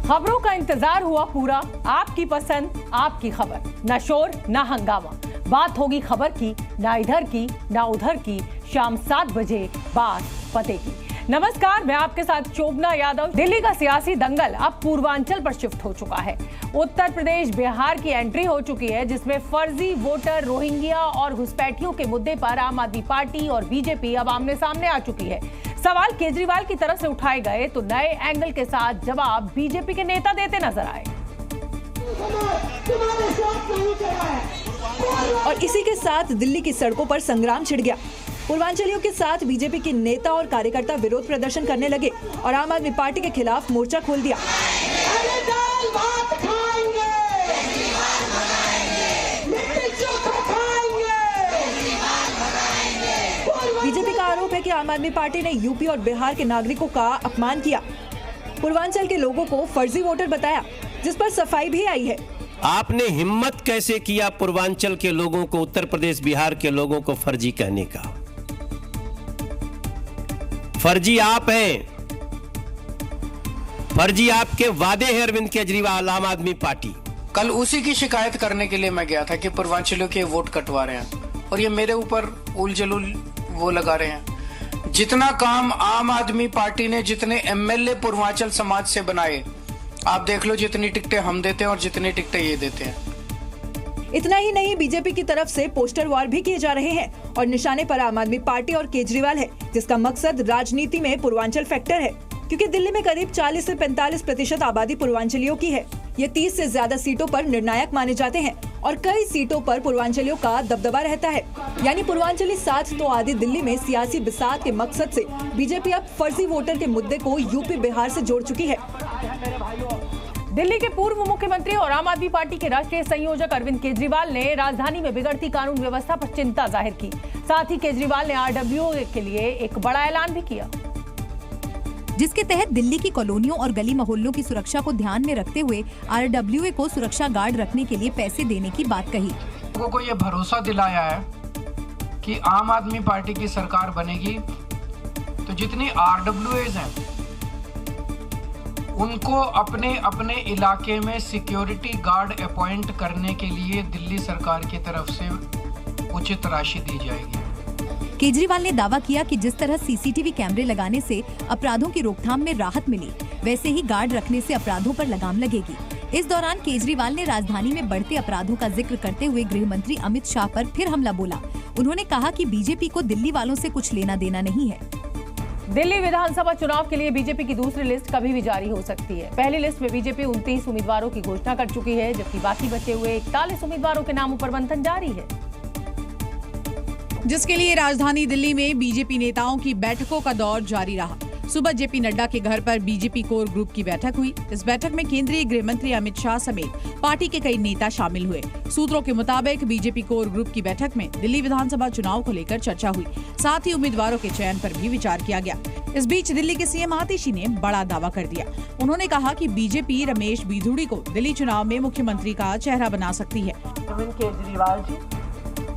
खबरों का इंतजार हुआ पूरा, आपकी पसंद आपकी खबर, न शोर न हंगामा, बात होगी खबर की, ना इधर की ना उधर की, शाम 7 बजे बात पते की। नमस्कार, मैं आपके साथ शोभना यादव। दिल्ली का सियासी दंगल अब पूर्वांचल पर शिफ्ट हो चुका है। उत्तर प्रदेश बिहार की एंट्री हो चुकी है, जिसमें फर्जी वोटर, रोहिंग्या और घुसपैठियों के मुद्दे पर आम आदमी पार्टी और बीजेपी अब आमने सामने आ चुकी है। सवाल केजरीवाल की तरफ से उठाए गए तो नए एंगल के साथ जवाब बीजेपी के नेता देते नजर आए। और इसी के साथ दिल्ली की सड़कों पर संग्राम छिड़ गया। पूर्वांचलियों के साथ बीजेपी के नेता और कार्यकर्ता विरोध प्रदर्शन करने लगे और आम आदमी पार्टी के खिलाफ मोर्चा खोल दिया। बीजेपी का आरोप है कि आम आदमी पार्टी ने यूपी और बिहार के नागरिकों का अपमान किया, पूर्वांचल के लोगों को फर्जी वोटर बताया, जिस पर सफाई भी आई है। आपने हिम्मत कैसे किया पूर्वांचल के लोगों को, उत्तर प्रदेश बिहार के लोगों को फर्जी कहने का? फर्जी आप हैं, फर्जी आपके वादे हैं अरविंद केजरीवाल, आम आदमी पार्टी। कल उसी की शिकायत करने के लिए मैं गया था कि पूर्वांचलियों के वोट कटवा रहे हैं और ये मेरे ऊपर उल-जलूल वो लगा रहे हैं। जितना काम आम आदमी पार्टी ने, जितने एमएलए पूर्वांचल समाज से बनाए, आप देख लो जितनी टिकटें हम देते हैं और जितनी टिकटें ये देते हैं। इतना ही नहीं, बीजेपी की तरफ से पोस्टर वार भी किए जा रहे हैं और निशाने पर आम आदमी पार्टी और केजरीवाल है, जिसका मकसद राजनीति में पूर्वांचल फैक्टर है, क्योंकि दिल्ली में करीब 40 से 45% आबादी पूर्वांचलियों की है। ये 30 से ज्यादा सीटों पर निर्णायक माने जाते हैं और कई सीटों पर पूर्वांचलियों का दबदबा रहता है। यानी पूर्वांचली साथ तो आधी दिल्ली में सियासी बिसात के मकसद से बीजेपी अब फर्जी वोटर के मुद्दे को यूपी बिहार से जोड़ चुकी है। दिल्ली के पूर्व मुख्यमंत्री और आम आदमी पार्टी के राष्ट्रीय संयोजक अरविंद केजरीवाल ने राजधानी में बिगड़ती कानून व्यवस्था पर चिंता जाहिर की। साथ ही केजरीवाल ने आरडब्ल्यूए के लिए एक बड़ा ऐलान भी किया, जिसके तहत दिल्ली की कॉलोनियों और गली मोहल्लों की सुरक्षा को ध्यान में रखते हुए आरडब्ल्यूए को सुरक्षा गार्ड रखने के लिए पैसे देने की बात कही। लोगों को ये भरोसा दिलाया है कि आम आदमी पार्टी की सरकार बनेगी तो जितनी आरडब्ल्यूएज हैं उनको अपने अपने इलाके में सिक्योरिटी गार्ड अपॉइंट करने के लिए दिल्ली सरकार की तरफ से उचित राशि दी जाएगी। केजरीवाल ने दावा किया कि जिस तरह सीसीटीवी कैमरे लगाने से अपराधों की रोकथाम में राहत मिली, वैसे ही गार्ड रखने से अपराधों पर लगाम लगेगी। इस दौरान केजरीवाल ने राजधानी में बढ़ते अपराधों का जिक्र करते हुए गृह मंत्री अमित शाह पर फिर हमला बोला। उन्होंने कहा कि बीजेपी को दिल्ली वालों से कुछ लेना देना नहीं है। दिल्ली विधानसभा चुनाव के लिए बीजेपी की दूसरी लिस्ट कभी भी जारी हो सकती है। पहली लिस्ट में बीजेपी 29 उम्मीदवारों की घोषणा कर चुकी है, जबकि बाकी बचे हुए 41 उम्मीदवारों के नामों पर मंथन जारी है, जिसके लिए राजधानी दिल्ली में बीजेपी नेताओं की बैठकों का दौर जारी रहा। सुबह जेपी नड्डा के घर पर बीजेपी कोर ग्रुप की बैठक हुई। इस बैठक में केंद्रीय गृह मंत्री अमित शाह समेत पार्टी के कई नेता शामिल हुए। सूत्रों के मुताबिक बीजेपी कोर ग्रुप की बैठक में दिल्ली विधानसभा चुनाव को लेकर चर्चा हुई, साथ ही उम्मीदवारों के चयन पर भी विचार किया गया। इस बीच दिल्ली के सीएम आतिशी ने बड़ा दावा कर दिया। उन्होंने कहा कि बीजेपी रमेश बिधूड़ी को दिल्ली चुनाव में मुख्यमंत्री का चेहरा बना सकती है। केजरीवाल जी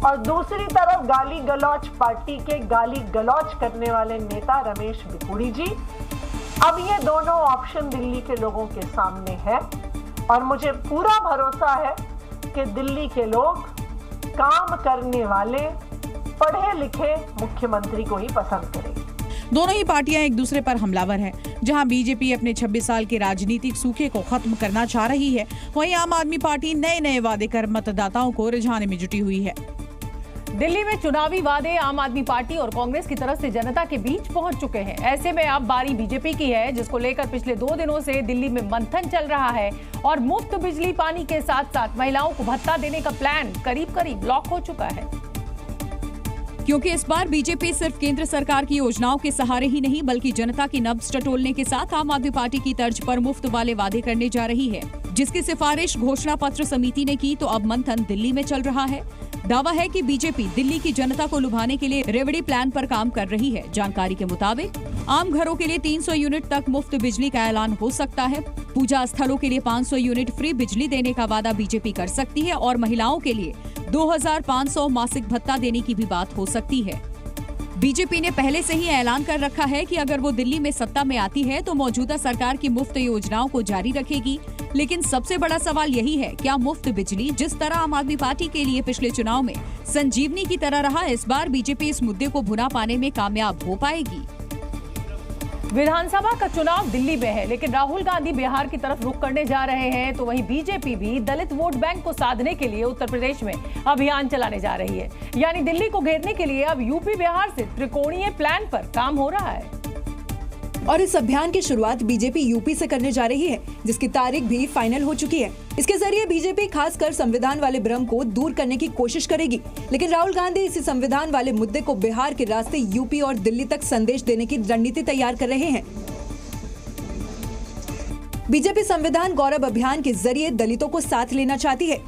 और दूसरी तरफ गाली गलौच पार्टी के गाली गलौच करने वाले नेता रमेश बिधूड़ी जी। अब ये दोनों ऑप्शन दिल्ली के लोगों के सामने है और मुझे पूरा भरोसा है कि दिल्ली के लोग काम करने वाले पढ़े लिखे मुख्यमंत्री को ही पसंद करेंगे। दोनों ही पार्टियां एक दूसरे पर हमलावर हैं। जहां बीजेपी अपने 26 साल के राजनीतिक सूखे को खत्म करना चाह रही है, वहीं आम आदमी पार्टी नए नए वादे कर मतदाताओं को रिझाने में जुटी हुई है। दिल्ली में चुनावी वादे आम आदमी पार्टी और कांग्रेस की तरफ से जनता के बीच पहुंच चुके हैं। ऐसे में अब बारी बीजेपी की है, जिसको लेकर पिछले 2 दिनों से दिल्ली में मंथन चल रहा है और मुफ्त बिजली पानी के साथ साथ महिलाओं को भत्ता देने का प्लान करीब करीब लॉक हो चुका है। क्योंकि इस बार बीजेपी सिर्फ केंद्र सरकार की योजनाओं के सहारे ही नहीं, बल्कि जनता की नब्ज टटोलने के साथ आम आदमी पार्टी की तर्ज पर मुफ्त वाले वादे करने जा रही है, जिसकी सिफारिश घोषणा पत्र समिति ने की। तो अब मंथन दिल्ली में चल रहा है। दावा है कि बीजेपी दिल्ली की जनता को लुभाने के लिए रेवड़ी प्लान पर काम कर रही है। जानकारी के मुताबिक आम घरों के लिए 300 यूनिट तक मुफ्त बिजली का ऐलान हो सकता है। पूजा स्थलों के लिए 500 यूनिट फ्री बिजली देने का वादा बीजेपी कर सकती है और महिलाओं के लिए 2500 मासिक भत्ता देने की भी बात हो सकती है। बीजेपी ने पहले से ही ऐलान कर रखा है कि अगर वो दिल्ली में सत्ता में आती है तो मौजूदा सरकार की मुफ्त योजनाओं को जारी रखेगी। लेकिन सबसे बड़ा सवाल यही है, क्या मुफ्त बिजली जिस तरह आम आदमी पार्टी के लिए पिछले चुनाव में संजीवनी की तरह रहा, इस बार बीजेपी इस मुद्दे को भुना पाने में कामयाब हो पाएगी? विधानसभा का चुनाव दिल्ली में है, लेकिन राहुल गांधी बिहार की तरफ रुख करने जा रहे हैं, तो वहीं बीजेपी भी दलित वोट बैंक को साधने के लिए उत्तर प्रदेश में अभियान चलाने जा रही है। यानी दिल्ली को घेरने के लिए अब यूपी बिहार से त्रिकोणीय प्लान पर काम हो रहा है। और इस अभियान की शुरुआत बीजेपी यूपी से करने जा रही है, जिसकी तारीख भी फाइनल हो चुकी है। इसके जरिए बीजेपी खासकर संविधान वाले भ्रम को दूर करने की कोशिश करेगी, लेकिन राहुल गांधी इसी संविधान वाले मुद्दे को बिहार के रास्ते यूपी और दिल्ली तक संदेश देने की रणनीति तैयार कर रहे हैं। बीजेपी संविधान गौरव अभियान के जरिए दलितों को साथ लेना चाहती है,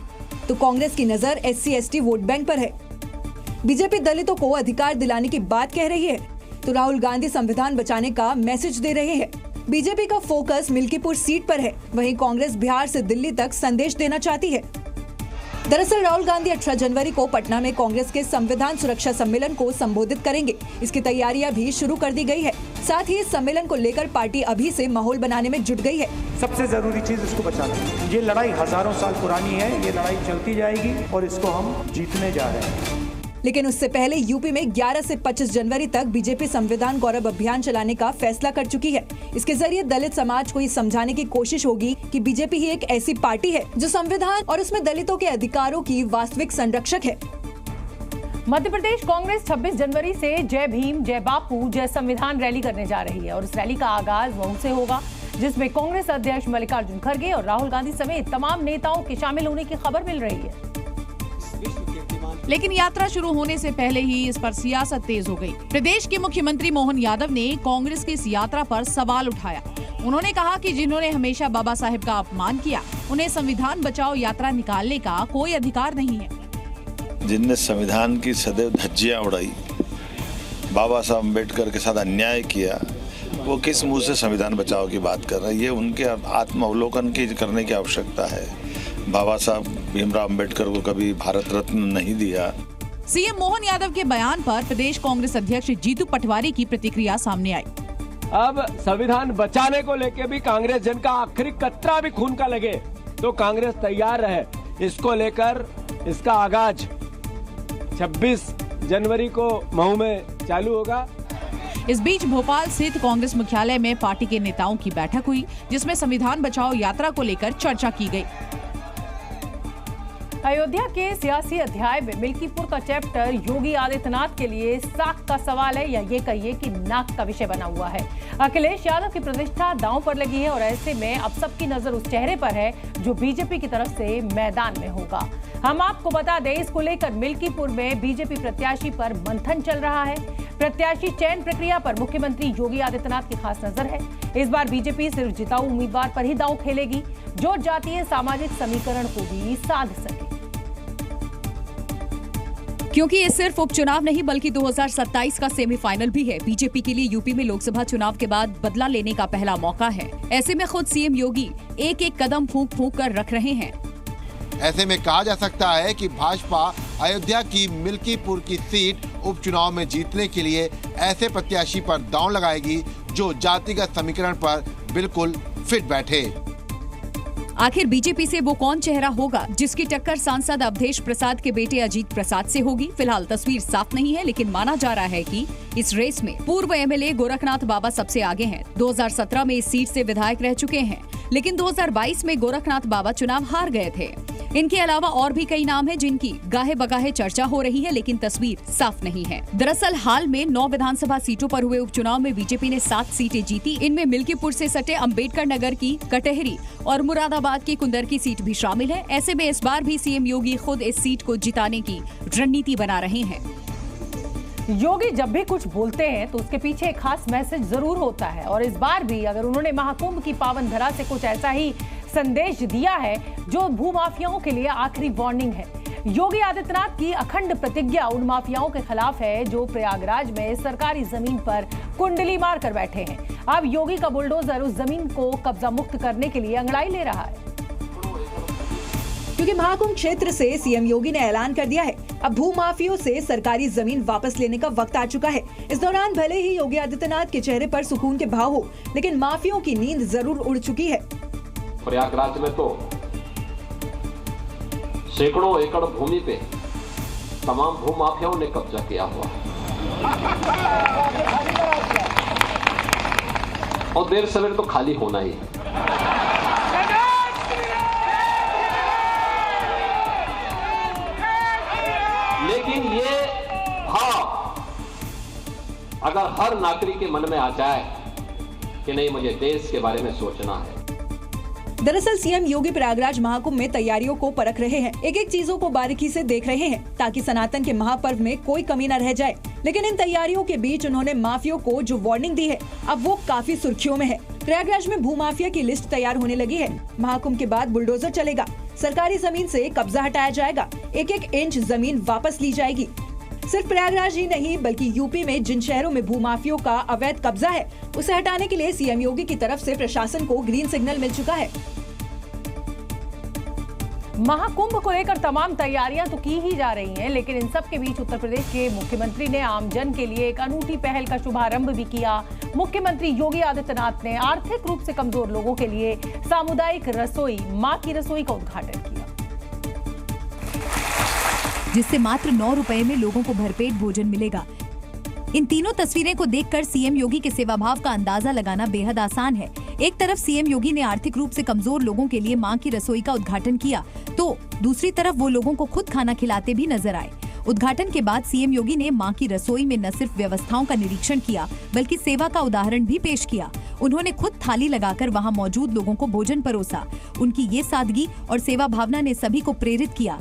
तो कांग्रेस की नजर SC/ST वोट बैंक पर है। बीजेपी दलितों को अधिकार दिलाने की बात कह रही है, तो राहुल गांधी संविधान बचाने का मैसेज दे रहे हैं। बीजेपी का फोकस मिल्कीपुर सीट पर है, वहीं कांग्रेस बिहार से दिल्ली तक संदेश देना चाहती है। दरअसल राहुल गांधी 18 जनवरी को पटना में कांग्रेस के संविधान सुरक्षा सम्मेलन को संबोधित करेंगे। इसकी तैयारियां भी शुरू कर दी गई है। साथ ही इस सम्मेलन को लेकर पार्टी अभी से माहौल बनाने में जुट गई है। सबसे जरूरी चीज इसको बचाना है। ये लड़ाई हजारों साल पुरानी है, ये लड़ाई चलती जाएगी और इसको हम जीतने जा रहे हैं। लेकिन उससे पहले यूपी में 11 से 25 जनवरी तक बीजेपी संविधान गौरव अभियान चलाने का फैसला कर चुकी है। इसके जरिए दलित समाज को ये समझाने की कोशिश होगी कि बीजेपी ही एक ऐसी पार्टी है जो संविधान और उसमें दलितों के अधिकारों की वास्तविक संरक्षक है। मध्य प्रदेश कांग्रेस 26 जनवरी से जय भीम, जय बापू, जय संविधान रैली करने जा रही है और इस रैली का आगाज मऊ से होगा, जिसमें कांग्रेस अध्यक्ष मल्लिकार्जुन खड़गे और राहुल गांधी समेत तमाम नेताओं के शामिल होने की खबर मिल रही है। लेकिन यात्रा शुरू होने से पहले ही इस पर सियासत तेज हो गई। प्रदेश के मुख्यमंत्री मोहन यादव ने कांग्रेस की इस यात्रा पर सवाल उठाया। उन्होंने कहा कि जिन्होंने हमेशा बाबा साहेब का अपमान किया, उन्हें संविधान बचाओ यात्रा निकालने का कोई अधिकार नहीं है। जिनने संविधान की सदैव धज्जियां उड़ाई, बाबा साहब अम्बेडकर के साथ अन्याय किया, वो किस मुंह से संविधान बचाओ की बात कर रहे हैं? ये उनके आत्मावलोकन की करने की आवश्यकता है। बाबा साहब भीमराव अम्बेडकर को कभी भारत रत्न नहीं दिया। सीएम मोहन यादव के बयान पर प्रदेश कांग्रेस अध्यक्ष जीतू पटवारी की प्रतिक्रिया सामने आई। अब संविधान बचाने को लेके भी कांग्रेस जन का आखिरी कतरा भी खून का लगे तो कांग्रेस तैयार रहे। इसको लेकर इसका आगाज 26 जनवरी को मऊ में चालू होगा। इस बीच भोपाल स्थित कांग्रेस मुख्यालय में पार्टी के नेताओं की बैठक हुई, जिसमें संविधान बचाओ यात्रा को लेकर चर्चा की गई। अयोध्या के सियासी अध्याय में मिल्कीपुर का चैप्टर योगी आदित्यनाथ के लिए साख का सवाल है या ये कहिए कि नाक का विषय बना हुआ है। अखिलेश यादव की प्रतिष्ठा दांव पर लगी है और ऐसे में अब सबकी नजर उस चेहरे पर है जो बीजेपी की तरफ से मैदान में होगा। हम आपको बता दें, इसको लेकर मिल्कीपुर में बीजेपी प्रत्याशी पर मंथन चल रहा है। प्रत्याशी चयन प्रक्रिया पर मुख्यमंत्री योगी आदित्यनाथ की खास नजर है। इस बार बीजेपी सिर्फ जिताऊ उम्मीदवार पर ही दांव खेलेगी जो जातीय सामाजिक समीकरण को भी साध सके, क्योंकि ये सिर्फ उपचुनाव नहीं बल्कि 2027 का सेमीफाइनल भी है। बीजेपी के लिए यूपी में लोकसभा चुनाव के बाद बदला लेने का पहला मौका है। ऐसे में खुद सीएम योगी एक एक कदम फूंक फूंक कर रख रहे हैं। ऐसे में कहा जा सकता है कि भाजपा अयोध्या की मिल्कीपुर की सीट उपचुनाव में जीतने के लिए ऐसे प्रत्याशी पर दांव लगाएगी जो जातिगत समीकरण पर बिल्कुल फिट बैठे। आखिर बीजेपी से वो कौन चेहरा होगा जिसकी टक्कर सांसद अवधेश प्रसाद के बेटे अजीत प्रसाद से होगी? फिलहाल तस्वीर साफ नहीं है, लेकिन माना जा रहा है कि इस रेस में पूर्व एमएलए गोरखनाथ बाबा सबसे आगे हैं। 2017 में इस सीट से विधायक रह चुके हैं, लेकिन 2022 में गोरखनाथ बाबा चुनाव हार गए थे। इनके अलावा और भी कई नाम हैं जिनकी गाहे बगाहे चर्चा हो रही है, लेकिन तस्वीर साफ नहीं है। दरअसल हाल में 9 विधानसभा सीटों पर हुए उपचुनाव में बीजेपी ने 7 सीटें जीती। इनमें मिल्कीपुर से सटे अम्बेडकर नगर की कटहरी और मुरादाबाद की कुंदर की सीट भी शामिल है। ऐसे में इस बार भी सीएम योगी खुद इस सीट को जिताने की रणनीति बना रहे हैं। योगी जब भी कुछ बोलते हैं तो उसके पीछे एक खास मैसेज जरूर होता है और इस बार भी अगर उन्होंने महाकुंभ की पावन धरा से कुछ ऐसा ही संदेश दिया है जो भूमाफियाओं के लिए आखिरी वार्निंग है। योगी आदित्यनाथ की अखंड प्रतिज्ञा उन माफियाओं के खिलाफ है जो प्रयागराज में सरकारी जमीन पर कुंडली मार कर बैठे हैं। अब योगी का बुलडोजर उस जमीन को कब्जा मुक्त करने के लिए अंगड़ाई ले रहा है। क्योंकि महाकुंभ क्षेत्र से सीएम योगी ने ऐलान कर दिया है, अब भू माफियों से सरकारी जमीन वापस लेने का वक्त आ चुका है। इस दौरान भले ही योगी आदित्यनाथ के चेहरे पर सुकून के भाव हो, लेकिन माफियों की नींद जरूर उड़ चुकी है। प्रयागराज में तो सैकड़ों एकड़ भूमि पे तमाम भू माफियाओं ने कब्जा किया हुआ है और देर सवेर तो खाली होना ही है। लेकिन ये भाव अगर हर नागरिक के मन में आ जाए कि नहीं, मुझे देश के बारे में सोचना है। दरअसल सीएम योगी प्रयागराज महाकुंभ में तैयारियों को परख रहे हैं, एक एक चीजों को बारीकी से देख रहे हैं ताकि सनातन के महापर्व में कोई कमी न रह जाए। लेकिन इन तैयारियों के बीच उन्होंने माफियों को जो वार्निंग दी है, अब वो काफी सुर्खियों में है। प्रयागराज में भूमाफिया की लिस्ट तैयार होने लगी है। महाकुंभ के बाद बुलडोजर चलेगा, सरकारी जमीन से कब्जा हटाया जाएगा, एक एक इंच जमीन वापस ली जाएगी। सिर्फ प्रयागराज ही नहीं बल्कि यूपी में जिन शहरों में भूमाफियों का अवैध कब्जा है, उसे हटाने के लिए सीएम योगी की तरफ से प्रशासन को ग्रीन सिग्नल मिल चुका है। महाकुंभ को लेकर तमाम तैयारियां तो की ही जा रही हैं, लेकिन इन सब के बीच उत्तर प्रदेश के मुख्यमंत्री ने आमजन के लिए एक अनूठी पहल का शुभारंभ भी किया। मुख्यमंत्री योगी आदित्यनाथ ने आर्थिक रूप से कमजोर लोगों के लिए सामुदायिक रसोई मां की रसोई का उद्घाटन किया, जिससे मात्र 9 रुपए में लोगों को भरपेट भोजन मिलेगा। इन तीनों तस्वीरें को देखकर सीएम योगी के सेवा भाव का अंदाजा लगाना बेहद आसान है। एक तरफ सीएम योगी ने आर्थिक रूप से कमजोर लोगों के लिए मां की रसोई का उद्घाटन किया, तो दूसरी तरफ वो लोगों को खुद खाना खिलाते भी नजर आए। उद्घाटन के बाद सीएम योगी ने मां की रसोई में न सिर्फ व्यवस्थाओं का निरीक्षण किया, बल्कि सेवा का उदाहरण भी पेश किया। उन्होंने खुद थाली लगाकर वहां मौजूद लोगों को भोजन परोसा। उनकी ये सादगी और सेवा भावना ने सभी को प्रेरित किया।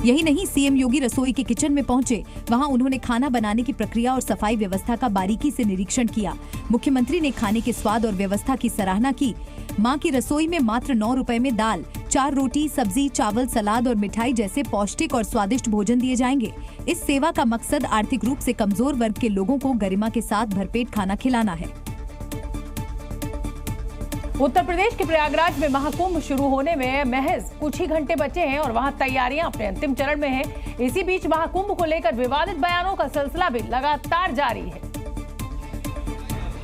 यही नहीं, सीएम योगी रसोई के किचन में पहुंचे, वहां उन्होंने खाना बनाने की प्रक्रिया और सफाई व्यवस्था का बारीकी से निरीक्षण किया। मुख्यमंत्री ने खाने के स्वाद और व्यवस्था की सराहना की। मां की रसोई में मात्र 9 रुपए में दाल, 4 रोटी, सब्जी, चावल, सलाद और मिठाई जैसे पौष्टिक और स्वादिष्ट भोजन दिए जाएंगे। इस सेवा का मकसद आर्थिक रूप से कमजोर वर्ग के लोगों को गरिमा के साथ भरपेट खाना खिलाना है। उत्तर प्रदेश के प्रयागराज में महाकुंभ शुरू होने में महज कुछ ही घंटे बचे हैं और वहां तैयारियां अपने अंतिम चरण में हैं। इसी बीच महाकुंभ को लेकर विवादित बयानों का सिलसिला भी लगातार जारी है।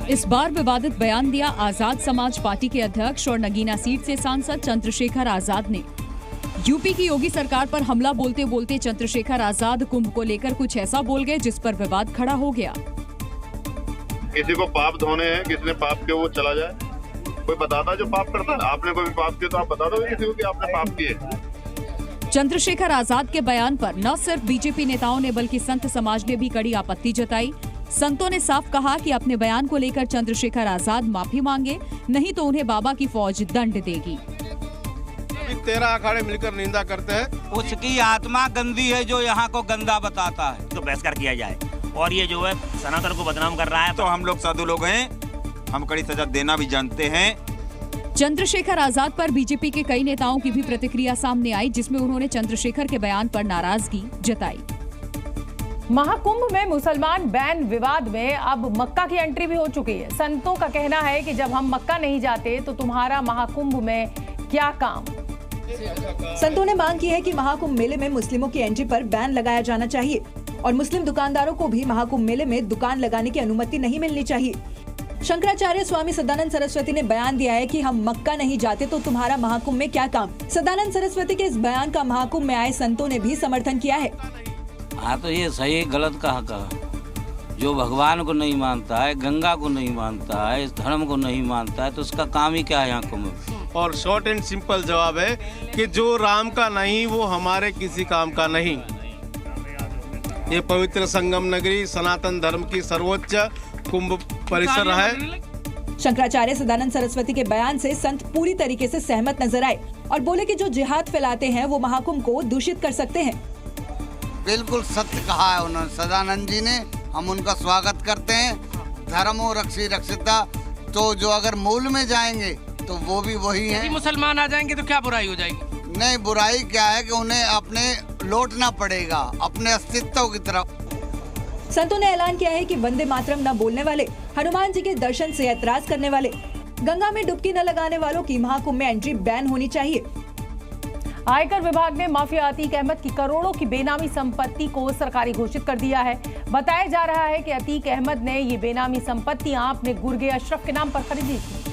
इस बार विवादित बयान दिया आजाद समाज पार्टी के अध्यक्ष और नगीना सीट से सांसद चंद्रशेखर आजाद ने। यूपी की योगी सरकार पर हमला बोलते बोलते चंद्रशेखर आजाद कुंभ को लेकर कुछ ऐसा बोल गए जिस पर विवाद खड़ा हो गया। किसी को पाप धोने हैं, किसने पाप किया वो चला जाए, कोई बताता जो पाप करता है। आपने कोई पाप किया तो आप बता दो किसी को कि आपने पाप किए। चंद्रशेखर आजाद के बयान पर न सिर्फ बीजेपी नेताओं ने बल्कि संत समाज ने भी कड़ी आपत्ति जताई। संतों ने साफ कहा कि अपने बयान को लेकर चंद्रशेखर आजाद माफी मांगे, नहीं तो उन्हें बाबा की फौज दंड देगी। 13 अखाड़े मिलकर निंदा करते हैं। उसकी आत्मा गंदी है जो यहाँ को गंदा बताता है, तो बहिष्कार किया जाए। और ये जो है सनातन को बदनाम कर रहा है, तो हम लोग साधु लोग हैं, हम कड़ी सजा देना भी जानते हैं। चंद्रशेखर आजाद पर बीजेपी के कई नेताओं की भी प्रतिक्रिया सामने आई, जिसमें उन्होंने चंद्रशेखर के बयान पर नाराजगी जताई। महाकुंभ में मुसलमान बैन विवाद में अब मक्का की एंट्री भी हो चुकी है। संतों का कहना है कि जब हम मक्का नहीं जाते तो तुम्हारा महाकुंभ में क्या काम। संतों ने मांग की है कि महाकुंभ मेले में मुस्लिमों की एंट्री पर बैन लगाया जाना चाहिए और मुस्लिम दुकानदारों को भी महाकुंभ मेले में दुकान लगाने की अनुमति नहीं मिलनी चाहिए। शंकराचार्य स्वामी सदानंद सरस्वती ने बयान दिया है कि हम मक्का नहीं जाते तो तुम्हारा महाकुंभ में क्या काम। सदानंद सरस्वती के इस बयान का महाकुंभ में आए संतों ने भी समर्थन किया है। हाँ, तो ये सही गलत कहा। जो भगवान को नहीं मानता है, गंगा को नहीं मानता है, इस धर्म को नहीं मानता है, तो उसका काम ही क्या है यहाँ कुंभ में। और शॉर्ट एंड सिंपल जवाब है कि जो राम का नहीं वो हमारे किसी काम का नहीं। ये पवित्र संगम नगरी सनातन धर्म की सर्वोच्च कुंभ परिसर है। शंकराचार्य सदानंद सरस्वती के बयान से संत पूरी तरीके से सहमत नजर आए और बोले कि जो जिहाद फैलाते हैं वो महाकुंभ को दूषित कर सकते हैं। बिल्कुल सत्य कहा है उन्होंने, सदानंद जी ने, हम उनका स्वागत करते हैं। धर्मो रक्षी रक्षिता, तो जो अगर मूल में जाएंगे तो वो भी वही है। मुसलमान आ जाएंगे तो क्या बुराई हो जाएगी? नहीं, बुराई क्या है कि उन्हें अपने लौटना पड़ेगा अपने अस्तित्व की तरफ। संतों ने ऐलान किया है कि वंदे मातरम न बोलने वाले, हनुमान जी के दर्शन से ऐतराज करने वाले, गंगा में डुबकी न लगाने वालों की महाकुंभ में एंट्री बैन होनी चाहिए। आयकर विभाग ने माफिया अतीक अहमद की करोड़ों की बेनामी संपत्ति को सरकारी घोषित कर दिया है। बताया जा रहा है कि अतीक अहमद ने ये बेनामी संपत्तियां अपने गुर्गे अशरफ के नाम पर खरीदी थी,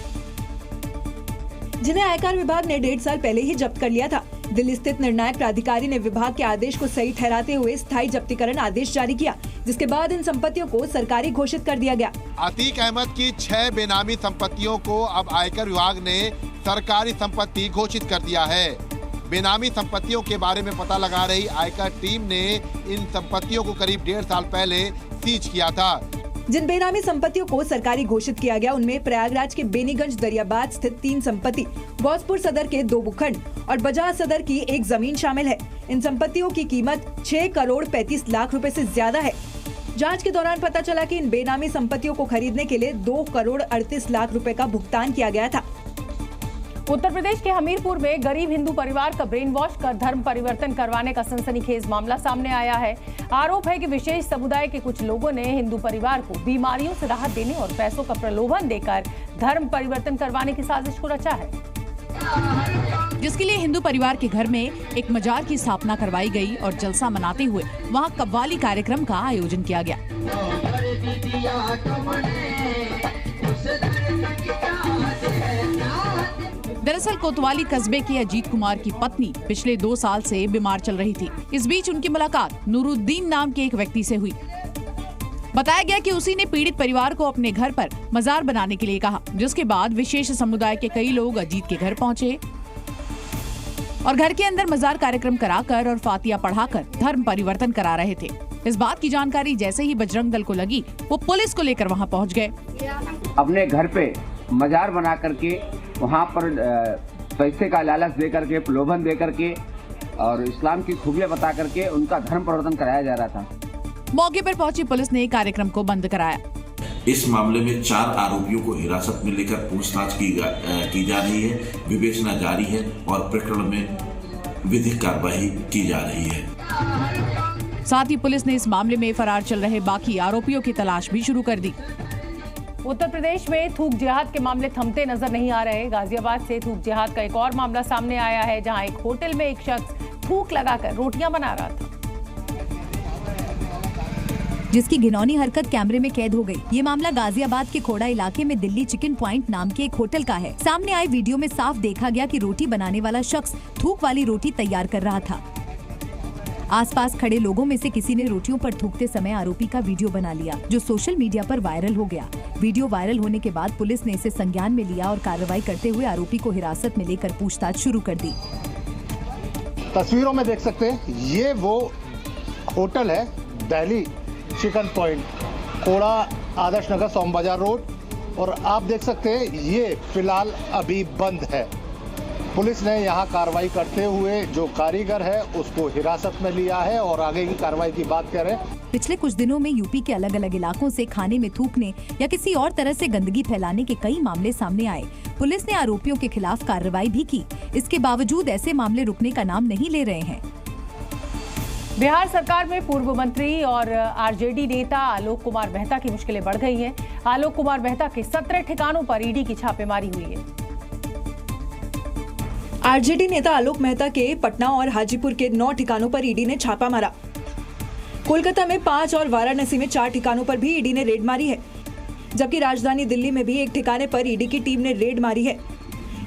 जिन्हें आयकर विभाग ने 1.5 साल पहले ही जब्त कर लिया था। दिल्ली स्थित निर्णायक प्राधिकारी ने विभाग के आदेश को सही ठहराते हुए स्थायी जब्तीकरण आदेश जारी किया, जिसके बाद इन संपत्तियों को सरकारी घोषित कर दिया गया। अतीक अहमद की 6 बेनामी संपत्तियों को अब आयकर विभाग ने सरकारी संपत्ति घोषित कर दिया है। बेनामी संपत्तियों के बारे में पता लगा रही आयकर टीम ने इन संपत्तियों को करीब 1.5 साल पहले सीज किया था। जिन बेनामी संपत्तियों को सरकारी घोषित किया गया उनमें प्रयागराज के बेनीगंज दरियाबाद स्थित 3 संपत्ति, गौसपुर सदर के 2 भूखंड और बजाज सदर की 1 जमीन शामिल है। इन संपत्तियों की कीमत 6 करोड़ 35 लाख रुपए से ज्यादा है। जांच के दौरान पता चला कि इन बेनामी संपत्तियों को खरीदने के लिए 2 करोड़ 38 लाख रुपए का भुगतान किया गया था। उत्तर प्रदेश के हमीरपुर में गरीब हिंदू परिवार का ब्रेन वॉश कर धर्म परिवर्तन करवाने का सनसनीखेज मामला सामने आया है। आरोप है कि विशेष समुदाय के कुछ लोगों ने हिंदू परिवार को बीमारियों से राहत देने और पैसों का प्रलोभन देकर धर्म परिवर्तन करवाने की साजिश को रचा है, जिसके लिए हिंदू परिवार के घर में एक मजार की स्थापना करवाई गई और जलसा मनाते हुए वहां कव्वाली कार्यक्रम का आयोजन किया गया। दरअसल कोतवाली कस्बे के अजीत कुमार की पत्नी पिछले 2 साल से बीमार चल रही थी। इस बीच उनकी मुलाकात नूरुद्दीन नाम के एक व्यक्ति से हुई। बताया गया कि उसी ने पीड़ित परिवार को अपने घर पर मजार बनाने के लिए कहा, जिसके बाद विशेष समुदाय के कई लोग अजीत के घर पहुंचे और घर के अंदर मजार कार्यक्रम कराकर और फातिया पढ़ाकर धर्म परिवर्तन करा रहे थे। इस बात की जानकारी जैसे ही बजरंग दल को लगी, वो पुलिस को लेकर वहां पहुंच गए। अपने घर पे मजार बना करके वहाँ पर पैसे का लालच दे करके, प्रलोभन दे करके और इस्लाम की खूबियां बता करके उनका धर्म परिवर्तन कराया जा रहा था। मौके पर पहुंची पुलिस ने कार्यक्रम को बंद कराया। इस मामले में 4 आरोपियों को हिरासत में लेकर पूछताछ की जा रही है, विवेचना जारी है और प्रकरण में विधिक कार्रवाई की जा रही है। साथ ही पुलिस ने इस मामले में फरार चल रहे बाकी आरोपियों की तलाश भी शुरू कर दी। उत्तर प्रदेश में थूक जिहाद के मामले थमते नजर नहीं आ रहे। गाजियाबाद से थूक जिहाद का एक और मामला सामने आया है, जहां एक होटल में एक शख्स थूक लगाकर रोटियां बना रहा था, जिसकी घिनौनी हरकत कैमरे में कैद हो गई। ये मामला गाजियाबाद के खोड़ा इलाके में दिल्ली चिकन पॉइंट नाम के एक होटल का है। सामने आए वीडियो में साफ देखा गया कि रोटी बनाने वाला शख्स थूक वाली रोटी तैयार कर रहा था। आसपास खड़े लोगों में से किसी ने रोटियों पर थूकते समय आरोपी का वीडियो बना लिया, जो सोशल मीडिया पर वायरल हो गया। वीडियो वायरल होने के बाद पुलिस ने इसे संज्ञान में लिया और कार्रवाई करते हुए आरोपी को हिरासत में लेकर पूछताछ शुरू कर दी। तस्वीरों में देख सकते हैं, ये वो होटल है दिल्ली चिकन पॉइंट, कोड़ा आदर्श नगर, सोम बाजार रोड। और आप देख सकते हैं ये फिलहाल अभी बंद है। पुलिस ने यहाँ कार्रवाई करते हुए जो कारीगर है उसको हिरासत में लिया है और आगे की कार्रवाई की बात करें। पिछले कुछ दिनों में यूपी के अलग अलग इलाकों से खाने में थूकने या किसी और तरह से गंदगी फैलाने के कई मामले सामने आए। पुलिस ने आरोपियों के खिलाफ कार्रवाई भी की। इसके बावजूद ऐसे मामले रुकने का नाम नहीं ले रहे हैं। बिहार सरकार में पूर्व मंत्री और आरजेडी नेता आलोक कुमार मेहता की मुश्किलें बढ़ गई हैं। आलोक कुमार मेहता के 17 ठिकानों पर ईडी की छापेमारी हुई है। आरजेडी नेता आलोक मेहता के पटना और हाजीपुर के 9 ठिकानों पर ईडी ने छापा मारा। कोलकाता में 5 और वाराणसी में 4 ठिकानों पर भी ईडी ने रेड मारी है, जबकि राजधानी दिल्ली में भी एक ठिकाने पर ईडी की टीम ने रेड मारी है।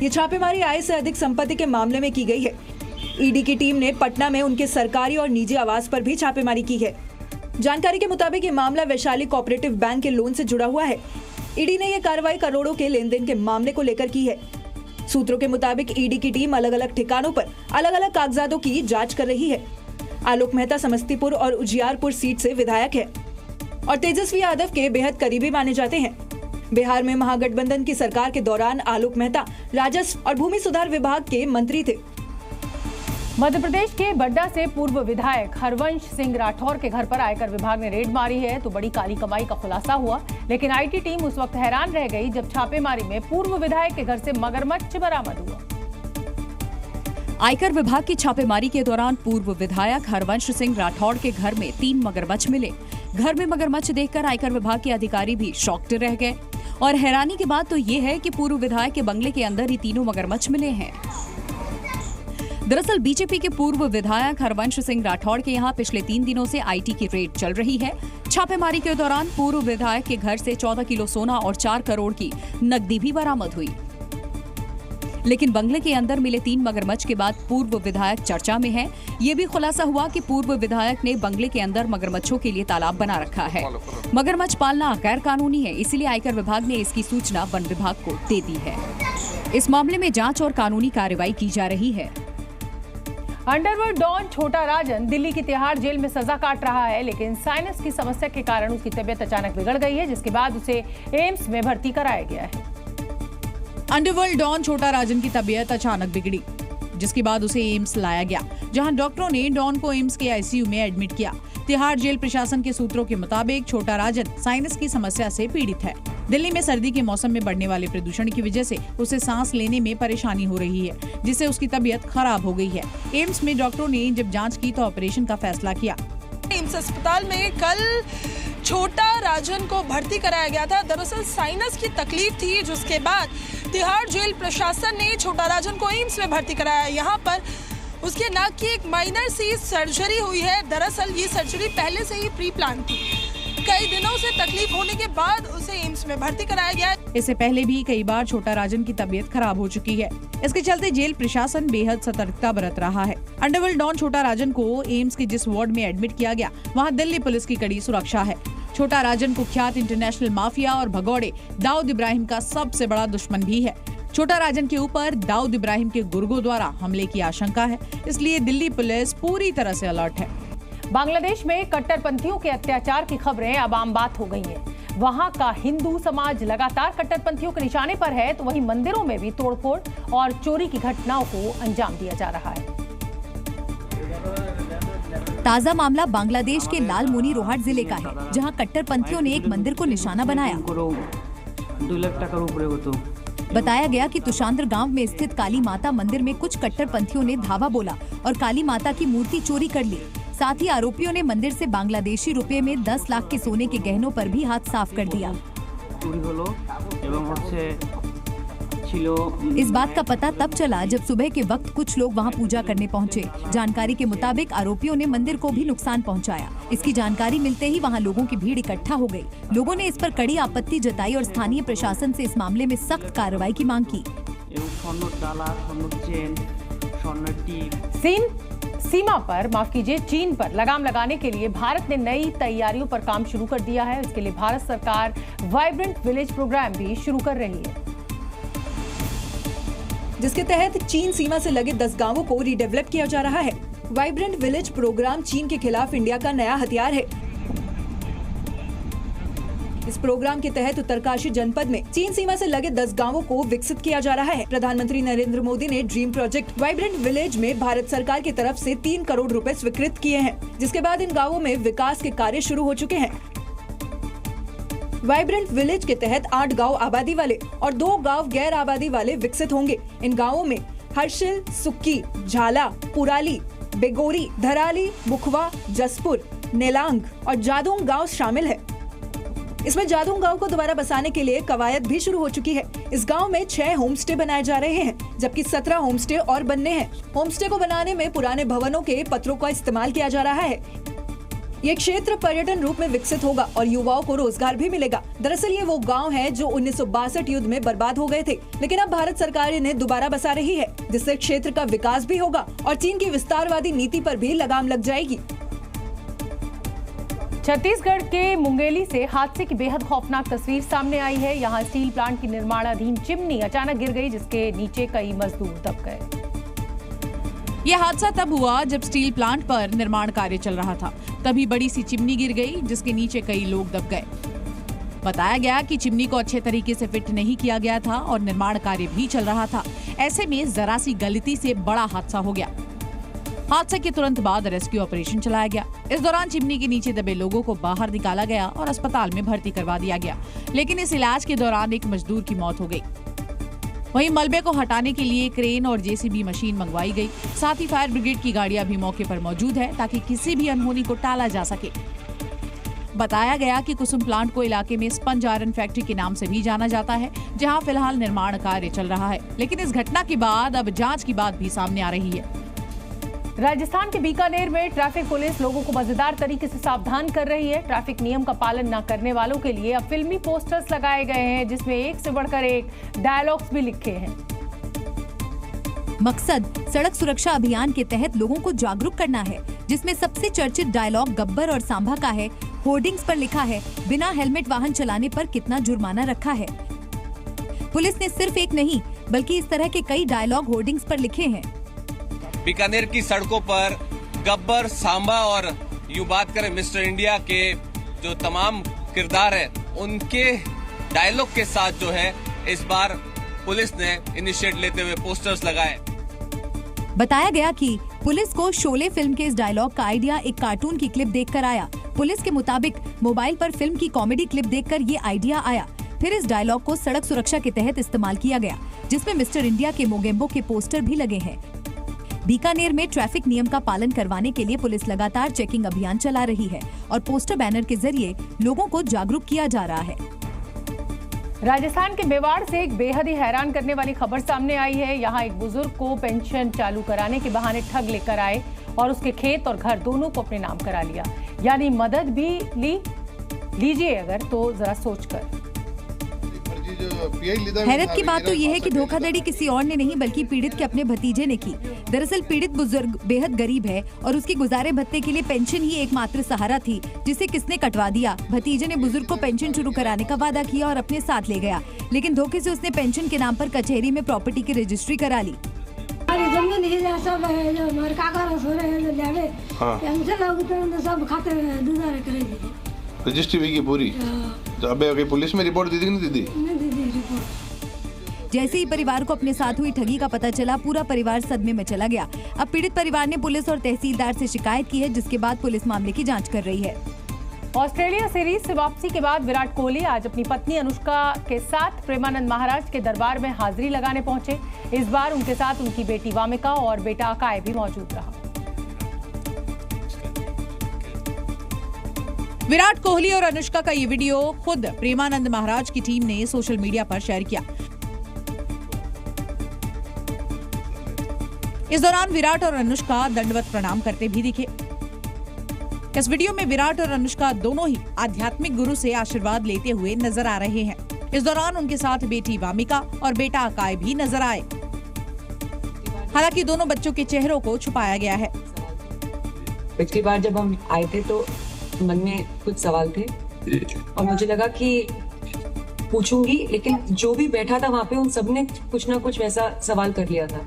ये छापेमारी आय से अधिक संपत्ति के मामले में की गई है। ईडी की टीम ने पटना में उनके सरकारी और निजी आवास पर भी छापेमारी की है। जानकारी के मुताबिक ये मामला वैशाली कोऑपरेटिव बैंक के लोन से जुड़ा हुआ है। ईडी ने यह कार्रवाई करोड़ों के लेन देन के मामले को लेकर की है। सूत्रों के मुताबिक ईडी की टीम अलग अलग ठिकानों पर अलग अलग कागजातों की जांच कर रही है। आलोक मेहता समस्तीपुर और उजियारपुर सीट से विधायक है और तेजस्वी यादव के बेहद करीबी माने जाते हैं। बिहार में महागठबंधन की सरकार के दौरान आलोक मेहता राजस्व और भूमि सुधार विभाग के मंत्री थे। मध्य प्रदेश के बड्डा से पूर्व विधायक हरवंश सिंह राठौर के घर पर आयकर विभाग ने रेड मारी है तो बड़ी काली कमाई का खुलासा हुआ। लेकिन आईटी टीम उस वक्त हैरान रह गई जब छापेमारी में पूर्व विधायक के घर से मगरमच्छ बरामद हुआ। आयकर विभाग की छापेमारी के दौरान पूर्व विधायक हरवंश सिंह राठौर के घर में 3 मगरमच्छ मिले। घर में मगरमच्छ देखकर आयकर विभाग के अधिकारी भी शॉक्ड रह गए और हैरानी की बात तो ये है कि पूर्व विधायक के बंगले के अंदर ही तीनों मगरमच्छ मिले हैं। दरअसल बीजेपी के पूर्व विधायक हरवंश सिंह राठौड़ के यहाँ पिछले 3 दिनों से आईटी की रेड चल रही है। छापेमारी के दौरान पूर्व विधायक के घर से 14 किलो सोना और 4 करोड़ की नकदी भी बरामद हुई। लेकिन बंगले के अंदर मिले 3 मगरमच्छ के बाद पूर्व विधायक चर्चा में है। ये भी खुलासा हुआ कि पूर्व विधायक ने बंगले के अंदर मगरमच्छों के लिए तालाब बना रखा है। मगरमच्छ पालना गैर कानूनी है, इसीलिए आयकर विभाग ने इसकी सूचना वन विभाग को दे दी है। इस मामले में जांच और कानूनी कार्रवाई की जा रही है। अंडरवर्ल्ड डॉन छोटा राजन दिल्ली की तिहाड़ जेल में सजा काट रहा है, लेकिन साइनस की समस्या के कारण उसकी तबीयत अचानक बिगड़ गई है, जिसके बाद उसे एम्स में भर्ती कराया गया है। अंडरवर्ल्ड डॉन छोटा राजन की तबीयत अचानक बिगड़ी, जिसके बाद उसे एम्स लाया गया, जहां डॉक्टरों ने डॉन को एम्स के आईसीयू में एडमिट किया। तिहाड़ जेल प्रशासन के सूत्रों के मुताबिक छोटा राजन साइनस की समस्या से पीड़ित है। दिल्ली में सर्दी के मौसम में बढ़ने वाले प्रदूषण की वजह से उसे सांस लेने में परेशानी हो रही है, जिससे उसकी तबीयत खराब हो गई है। एम्स में डॉक्टरों ने जब जांच की तो ऑपरेशन का फैसला किया। एम्स अस्पताल में कल छोटा राजन को भर्ती कराया गया था। दरअसल साइनस की तकलीफ थी, जिसके बाद तिहाड़ जेल प्रशासन ने छोटा राजन को एम्स में भर्ती कराया। यहाँ पर उसके नाक की एक माइनर सी सर्जरी हुई है। दरअसल ये सर्जरी पहले से ही प्री प्लान थी। कई दिनों से तकलीफ होने के बाद उसे एम्स में भर्ती कराया गया। इससे पहले भी कई बार छोटा राजन की तबीयत खराब हो चुकी है। इसके चलते जेल प्रशासन बेहद सतर्कता बरत रहा है। अंडरवर्ल्ड डॉन छोटा राजन को एम्स के जिस वार्ड में एडमिट किया गया, वहाँ दिल्ली पुलिस की कड़ी सुरक्षा है। छोटा राजन कुख्यात इंटरनेशनल माफिया और भगौड़े दाऊद इब्राहिम का सबसे बड़ा दुश्मन भी है। छोटा राजन के ऊपर दाऊद इब्राहिम के गुर्गों द्वारा हमले की आशंका है, इसलिए दिल्ली पुलिस पूरी तरह से अलर्ट है। बांग्लादेश में कट्टरपंथियों के अत्याचार की खबरें अब आम बात हो गई हैं। वहां का हिंदू समाज लगातार कट्टरपंथियों के निशाने पर है, तो वहीं मंदिरों में भी तोड़फोड़ और चोरी की घटनाओं को अंजाम दिया जा रहा है। ताजा मामला बांग्लादेश के लाल मोनी रोहाट जिले का है, जहां कट्टरपंथियों ने एक मंदिर को निशाना बनाया। 2 लाख টাকার উপরে হতো। बताया गया कि तुषांद्र गांव में स्थित काली माता मंदिर में कुछ कट्टरपंथियों ने धावा बोला और काली माता की मूर्ति चोरी कर ली। साथ ही आरोपियों ने मंदिर से बांग्लादेशी रुपए में 10 लाख के सोने के गहनों पर भी हाथ साफ कर दिया। इस बात का पता तब चला जब सुबह के वक्त कुछ लोग वहां पूजा करने पहुंचे। जानकारी के मुताबिक आरोपियों ने मंदिर को भी नुकसान पहुंचाया। इसकी जानकारी मिलते ही वहां लोगों की भीड़ इकट्ठा हो गई। लोगों ने इस पर कड़ी आपत्ति जताई और स्थानीय प्रशासन से इस मामले में सख्त कार्रवाई की मांग की। सीमा पर, माफ कीजिए, चीन पर लगाम लगाने के लिए भारत ने नई तैयारियों पर काम शुरू कर दिया है। इसके लिए भारत सरकार वाइब्रेंट विलेज प्रोग्राम भी शुरू कर रही है, जिसके तहत चीन सीमा से लगे 10 गांवों को रीडेवलप किया जा रहा है। वाइब्रेंट विलेज प्रोग्राम चीन के खिलाफ इंडिया का नया हथियार है। इस प्रोग्राम के तहत उत्तरकाशी जनपद में चीन सीमा से लगे 10 गांवों को विकसित किया जा रहा है। प्रधानमंत्री नरेंद्र मोदी ने ड्रीम प्रोजेक्ट वाइब्रेंट विलेज में भारत सरकार की तरफ से 3 करोड़ रुपए स्वीकृत किए हैं, जिसके बाद इन गाँवों में विकास के कार्य शुरू हो चुके हैं। वाइब्रेंट विलेज के तहत 8 गांव आबादी वाले और 2 गांव गैर आबादी वाले विकसित होंगे। इन गांवों में हर्षिल, सुक्की, झाला, पुराली, बेगोरी, धराली, मुखवा, जसपुर, नेलांग और जादोंग गांव शामिल है। इसमें जादोंग गांव को दोबारा बसाने के लिए कवायद भी शुरू हो चुकी है। इस गांव में 6 होम स्टे बनाए जा रहे हैं, जबकि 17 होम स्टे और बनने हैं। होम स्टे को बनाने में पुराने भवनों के पत्रों का इस्तेमाल किया जा रहा है। ये क्षेत्र पर्यटन रूप में विकसित होगा और युवाओं को रोजगार भी मिलेगा। दरअसल ये वो गांव है जो 1962 युद्ध में बर्बाद हो गए थे, लेकिन अब भारत सरकार इन्हें दोबारा बसा रही है, जिससे क्षेत्र का विकास भी होगा और चीन की विस्तारवादी नीति पर भी लगाम लग जाएगी। छत्तीसगढ़ के मुंगेली से हादसे की बेहद खौफनाक तस्वीर सामने आई है। यहाँ स्टील प्लांट की निर्माणाधीन चिमनी अचानक गिर गई, जिसके नीचे कई मजदूर दब गए। यह हादसा तब हुआ जब स्टील प्लांट पर निर्माण कार्य चल रहा था। तभी बड़ी सी चिमनी गिर गई, जिसके नीचे कई लोग दब गए। बताया गया कि चिमनी को अच्छे तरीके से फिट नहीं किया गया था और निर्माण कार्य भी चल रहा था। ऐसे में जरा सी गलती से बड़ा हादसा हो गया। हादसे के तुरंत बाद रेस्क्यू ऑपरेशन चलाया गया। इस दौरान चिमनी के नीचे दबे लोगों को बाहर निकाला गया और अस्पताल में भर्ती करवा दिया गया, लेकिन इस इलाज के दौरान एक मजदूर की मौत हो गई। वहीं मलबे को हटाने के लिए क्रेन और जेसीबी मशीन मंगवाई गई। साथ ही फायर ब्रिगेड की गाड़ियां भी मौके पर मौजूद है, ताकि किसी भी अनहोनी को टाला जा सके। बताया गया कि कुसुम प्लांट को इलाके में स्पंज आयरन फैक्ट्री के नाम से भी जाना जाता है, जहां फिलहाल निर्माण कार्य चल रहा है। लेकिन इस घटना के बाद अब जांच की बात भी सामने आ रही है। राजस्थान के बीकानेर में ट्रैफिक पुलिस लोगों को मजेदार तरीके से सावधान कर रही है। ट्रैफिक नियम का पालन न करने वालों के लिए अब फिल्मी पोस्टर्स लगाए गए हैं, जिसमें एक से बढ़कर एक डायलॉग्स भी लिखे हैं। मकसद सड़क सुरक्षा अभियान के तहत लोगों को जागरूक करना है, जिसमें सबसे चर्चित डायलॉग गब्बर और सांभा का है। होर्डिंग्स पर लिखा है, बिना हेलमेट वाहन चलाने पर कितना जुर्माना रखा है। पुलिस ने सिर्फ एक नहीं बल्कि इस तरह के कई डायलॉग होर्डिंग्स पर लिखे हैं। बीकानेर की सड़कों पर गब्बर, सांबा और यूं बात करें मिस्टर इंडिया के जो तमाम किरदार है, उनके डायलॉग के साथ जो है इस बार पुलिस ने इनिशिएट लेते हुए पोस्टर्स लगाए। बताया गया कि पुलिस को शोले फिल्म के इस डायलॉग का आइडिया एक कार्टून की क्लिप देखकर आया। पुलिस के मुताबिक मोबाइल पर फिल्म की कॉमेडी क्लिप देखकर ये आइडिया आया। फिर इस डायलॉग को सड़क सुरक्षा के तहत इस्तेमाल किया गया, जिसमें मिस्टर इंडिया के मोगेम्बो के पोस्टर भी लगे हैं। बीकानेर में ट्रैफिक नियम का पालन करवाने के लिए पुलिस लगातार चेकिंग अभियान चला रही है और पोस्टर बैनर के जरिए लोगों को जागरूक किया जा रहा है। राजस्थान के मेवाड़ से एक बेहद ही हैरान करने वाली खबर सामने आई है। यहाँ एक बुजुर्ग को पेंशन चालू कराने के बहाने ठग लेकर आए और उसके खेत और घर दोनों को अपने नाम करा लिया, यानी मदद भी लीजिए अगर तो जरा सोचकर। हैरत की बात तो यह है कि धोखाधड़ी किसी और ने नहीं बल्कि पीड़ित के अपने भतीजे ने की। दरअसल पीड़ित बुजुर्ग बेहद गरीब है और उसकी गुजारे भत्ते के लिए पेंशन ही एकमात्र सहारा थी, जिसे किसने कटवा दिया। भतीजे ने बुजुर्ग को पेंशन शुरू कराने का वादा किया और अपने साथ ले गया, लेकिन धोखे से उसने पेंशन के नाम पर कचहरी में प्रॉपर्टी की रजिस्ट्री करा ली। रजिस्ट्री हुई की पूरी? तो अबे पुलिस में रिपोर्ट दी थी नहीं दी? जैसे ही परिवार को अपने साथ हुई ठगी का पता चला, पूरा परिवार सदमे में चला गया। अब पीड़ित परिवार ने पुलिस और तहसीलदार से शिकायत की है, जिसके बाद पुलिस मामले की जांच कर रही है। ऑस्ट्रेलिया सीरीज से वापसी के बाद विराट कोहली आज अपनी पत्नी अनुष्का के साथ प्रेमानंद महाराज के दरबार में हाजिरी लगाने पहुंचे। इस बार उनके साथ उनकी बेटी वामिका और बेटा अकाय भी मौजूद रहा। विराट कोहली और अनुष्का का ये वीडियो खुद प्रेमानंद महाराज की टीम ने सोशल मीडिया पर शेयर किया। इस दौरान विराट और अनुष्का दंडवत प्रणाम करते भी दिखे। इस वीडियो में विराट और अनुष्का दोनों ही आध्यात्मिक गुरु से आशीर्वाद लेते हुए नजर आ रहे हैं। इस दौरान उनके साथ बेटी वामिका और बेटा अकाय भी नजर आए। हालांकि दोनों बच्चों के चेहरों को छुपाया गया है। पिछली बार जब हम आए थे तो मन में कुछ सवाल थे और मुझे लगा कि पूछूंगी, लेकिन जो भी बैठा था वहाँ पे उन सब ने कुछ ना कुछ वैसा सवाल कर लिया था।